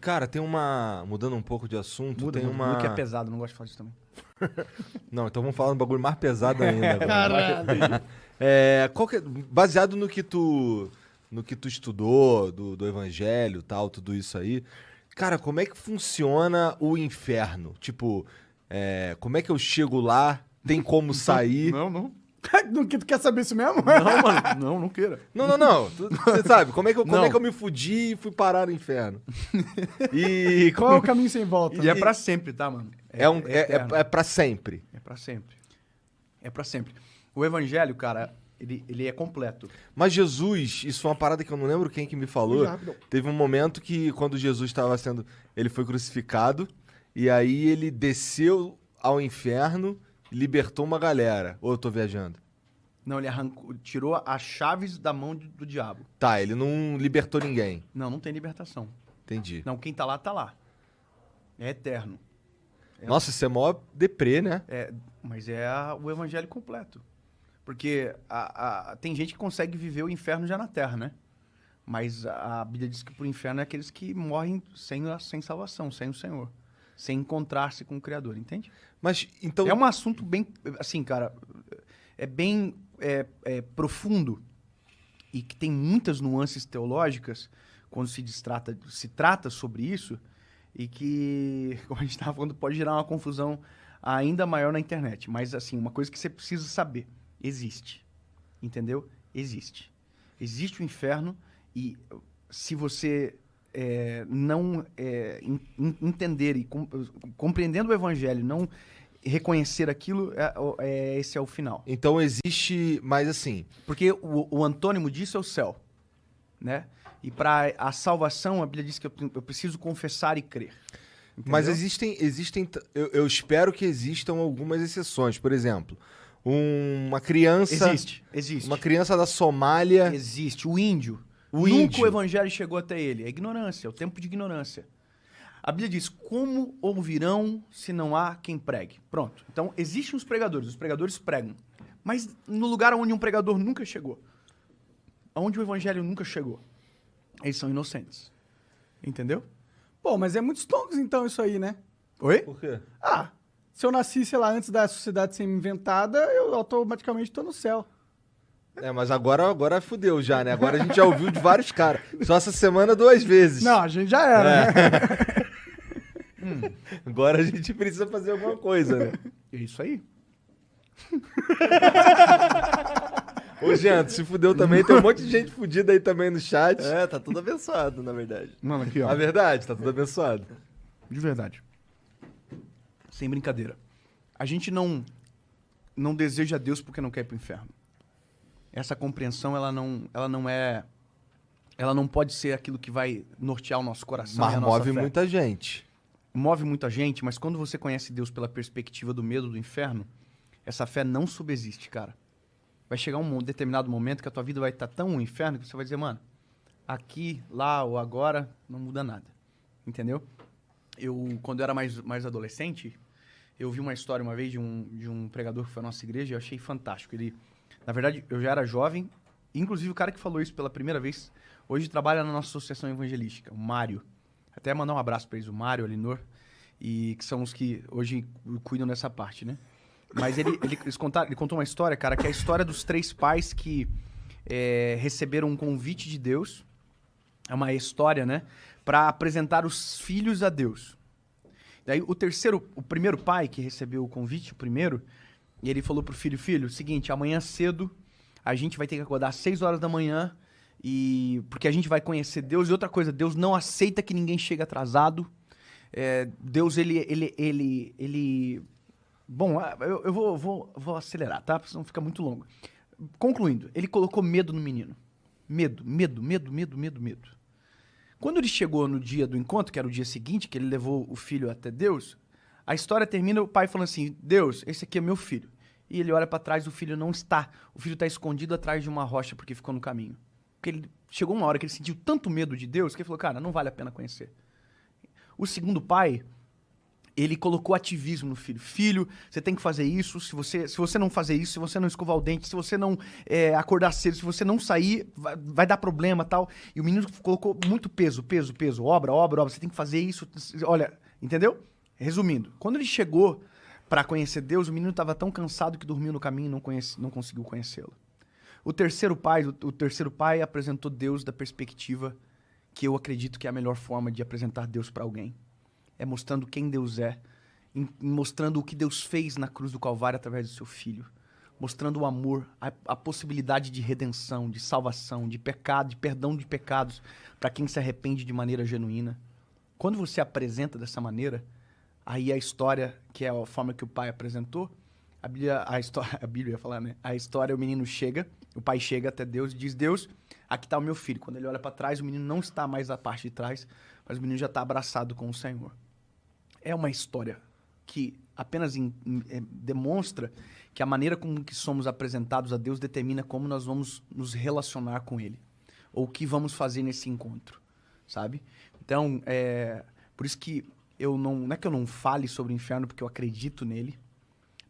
Cara, tem uma... Mudando um pouco de assunto, tem uma... que é pesado, não gosto de falar disso também. Não, então vamos falar um bagulho mais pesado ainda agora. Caralho. Baseado no que tu estudou, do evangelho e tal, tudo isso aí. Cara, como é que funciona o inferno? Tipo, como é que eu chego lá? Tem como sair? Não. Tu quer saber isso mesmo? Não, mano. Não queira. Não. Você sabe, como é que Não. eu me fudi e fui parar no inferno? E Qual é o caminho sem volta? E é pra sempre, tá, mano? é pra sempre. É pra sempre. É pra sempre. O evangelho, cara, ele é completo. Mas Jesus, isso foi uma parada que eu não lembro quem que me falou. Rápido. Teve um momento que quando Jesus estava sendo... Ele foi crucificado e aí ele desceu ao inferno e libertou uma galera. Ou eu tô viajando? Não, ele tirou as chaves da mão do diabo. Tá, ele não libertou ninguém. Não tem libertação. Entendi. Não, quem tá lá, tá lá. É eterno. Nossa, isso é mó deprê, né? Mas é o evangelho completo. Porque tem gente que consegue viver o inferno já na terra, né? Mas a Bíblia diz que pro inferno é aqueles que morrem sem salvação, sem o Senhor. Sem encontrar-se com o Criador, entende? Mas, então... É um assunto bem... Assim, cara, é bem profundo e que tem muitas nuances teológicas quando se trata sobre isso e que, como a gente estava falando, pode gerar uma confusão ainda maior na internet. Mas, assim, uma coisa que você precisa saber. Existe. Entendeu? Existe. Existe o inferno e se você não entender e compreendendo o evangelho, não reconhecer aquilo, esse é o final. Então existe, mas assim... Porque o antônimo disso é o céu, né? E para a salvação, a Bíblia diz que eu preciso confessar e crer. Entendeu? Mas existem eu espero que existam algumas exceções. Por exemplo, uma criança... Existe. Uma criança da Somália... Existe. O índio. O Nunca índio. o evangelho chegou até ele. É ignorância, é o tempo de ignorância. A Bíblia diz, como ouvirão se não há quem pregue? Pronto. Então, existem os pregadores pregam. Mas no lugar onde um pregador nunca chegou, onde o evangelho nunca chegou, eles são inocentes. Entendeu? Pô, mas é muito stonks então isso aí, né? Oi? Por quê? Ah, se eu nasci, sei lá, antes da sociedade ser inventada, eu automaticamente tô no céu. Mas agora fudeu já, né? Agora a gente já ouviu de vários caras. Só essa semana 2 vezes. Não, a gente já era, né? Agora a gente precisa fazer alguma coisa, né? É isso aí. Ô, Jean, tu se fudeu também. Tem um monte de gente fudida aí também no chat. Tá tudo abençoado, na verdade. Mano, aqui, ó. A verdade, tá tudo abençoado. De verdade. Sem brincadeira. A gente não deseja Deus porque não quer ir pro inferno. Essa compreensão, ela não pode ser aquilo que vai nortear o nosso coração. Mas e a nossa move fé. muita gente. Move muita gente, mas quando você conhece Deus pela perspectiva do medo do inferno, essa fé não subsiste, cara. Vai chegar um determinado momento que a tua vida vai estar tão no inferno que você vai dizer, mano, aqui, lá ou agora, não muda nada. Entendeu? Quando eu era mais adolescente, eu vi uma história uma vez de um pregador que foi à nossa igreja e eu achei fantástico. Na verdade, eu já era jovem, inclusive o cara que falou isso pela primeira vez, hoje trabalha na nossa associação evangelística, o Mário. Até mandar um abraço para eles, o Mário, a Linor, e que são os que hoje cuidam dessa parte, né? Mas ele contou uma história, cara, que é a história dos 3 pais que receberam um convite de Deus, é uma história, né? Para apresentar os filhos a Deus. Daí o primeiro pai que recebeu o convite, o primeiro, e ele falou pro filho, seguinte, amanhã cedo a gente vai ter que acordar às 6 horas da manhã, porque a gente vai conhecer Deus. E outra coisa, Deus não aceita que ninguém chegue atrasado. Deus, ele... Bom, eu vou acelerar, tá? Pra não ficar muito longo. Concluindo, ele colocou medo no menino. Medo. Quando ele chegou no dia do encontro, que era o dia seguinte, que ele levou o filho até Deus, a história termina o pai falando assim, Deus, esse aqui é meu filho. E ele olha pra trás, o filho não está. O filho está escondido atrás de uma rocha porque ficou no caminho. Porque chegou uma hora que ele sentiu tanto medo de Deus que ele falou, cara, não vale a pena conhecer. O segundo pai, Ele colocou ativismo no filho. Filho, você tem que fazer isso. Se você não fazer isso, se você não escovar o dente, se você não acordar cedo, se você não sair, vai dar problema, tal. E o menino colocou muito peso. Obra. Você tem que fazer isso. Olha, entendeu? Resumindo, quando ele chegou para conhecer Deus, o menino estava tão cansado que dormiu no caminho e não conseguiu conhecê-lo. O terceiro pai apresentou Deus da perspectiva que eu acredito que é a melhor forma de apresentar Deus para alguém. É mostrando quem Deus é, mostrando o que Deus fez na cruz do Calvário através do seu Filho, mostrando o amor, a possibilidade de redenção, de salvação, de pecado, de perdão de pecados para quem se arrepende de maneira genuína. Quando você apresenta dessa maneira, aí a história, que é a forma que o pai apresentou, a Bíblia ia falar, né? A história, o pai chega até Deus e diz, Deus, aqui está o meu filho. Quando ele olha para trás, o menino não está mais na parte de trás, mas o menino já está abraçado com o Senhor. É uma história que apenas demonstra que a maneira como que somos apresentados a Deus determina como nós vamos nos relacionar com Ele. Ou o que vamos fazer nesse encontro, sabe? Então, por isso que não é que eu não fale sobre o inferno porque eu acredito nele,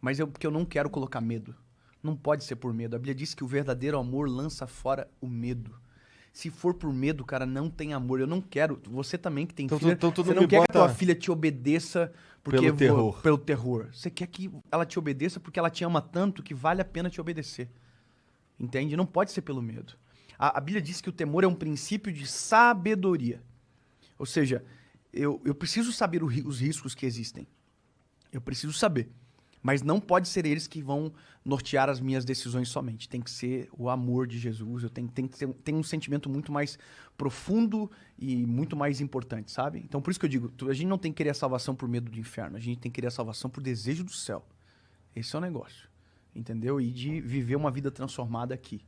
mas porque eu não quero colocar medo. Não pode ser por medo. A Bíblia diz que o verdadeiro amor lança fora o medo. Se for por medo, cara, não tem amor. Eu não quero. Você também que tem filha, então tu você não não me quer que a tua bota filha te obedeça porque pelo terror. Você quer que ela te obedeça porque ela te ama tanto que vale a pena te obedecer. Entende? Não pode ser pelo medo. A Bíblia diz que o temor é um princípio de sabedoria. Ou seja, eu preciso saber os riscos que existem. Eu preciso saber. Mas não pode ser eles que vão nortear as minhas decisões somente. Tem que ser o amor de Jesus. Eu tenho que ter um sentimento muito mais profundo e muito mais importante, sabe? Então, por isso que eu digo, a gente não tem que querer a salvação por medo do inferno. A gente tem que querer a salvação por desejo do céu. Esse é o negócio. Entendeu? E de viver uma vida transformada aqui.